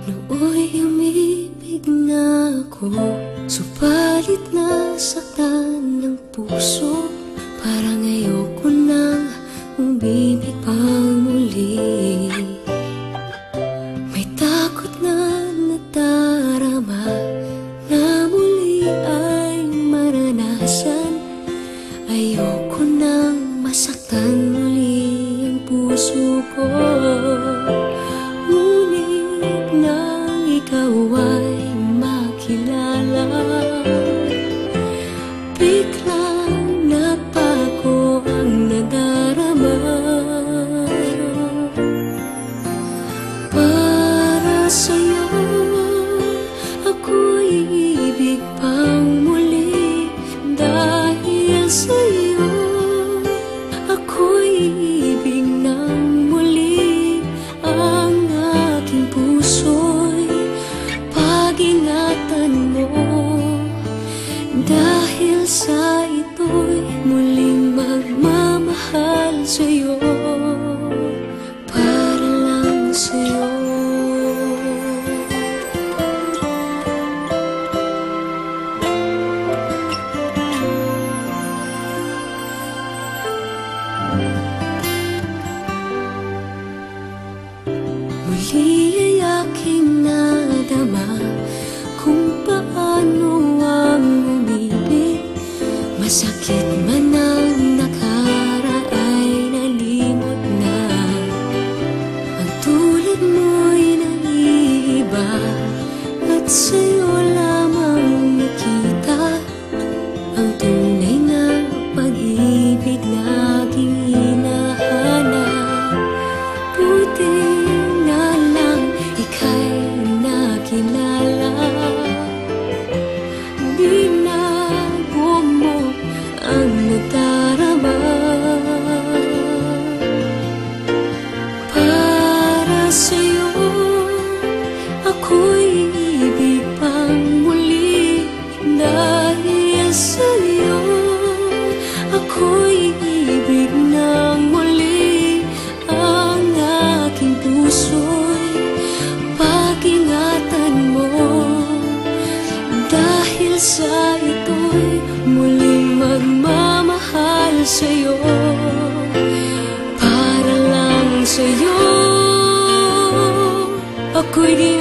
Nooy umibig na ako, subalit nasaktan ng puso. Parang ayoko nang umibig pang muli. May takot na nadarama na muli ay maranasan. Ayoko nang masaktan muli ang puso ko. Ngunit nang ikaw ay makilala, biglang nagbago ang nadarama. Para sa'yo ako'y ibig pang muli. Dahil sa'yo ako'y ibig ng muli. Ang aking puso'y pag-ingatan mo. Dahil sa ito'y muling magmamahal sa'yo, para lang sa'yo. Muli ay aking nadama kung paano ang umibig. Masakit man ang nakaraan nalimot na. Ang tulad mo'y naiiba at sa'yo lamang nakita ang tunay na pag-ibig na aking hinahanap. Buti na lang ika'y nakilala. Binago mo ang nadarama. Para sa'yo ako'y ibig pang muli. Dahil sa'yo ako'y ibig ng muli. Ang aking puso'y pag-ingatan mo. Dahil sa ito'y muling magmamahal sa'yo, para lang sa'yo. Ako'y di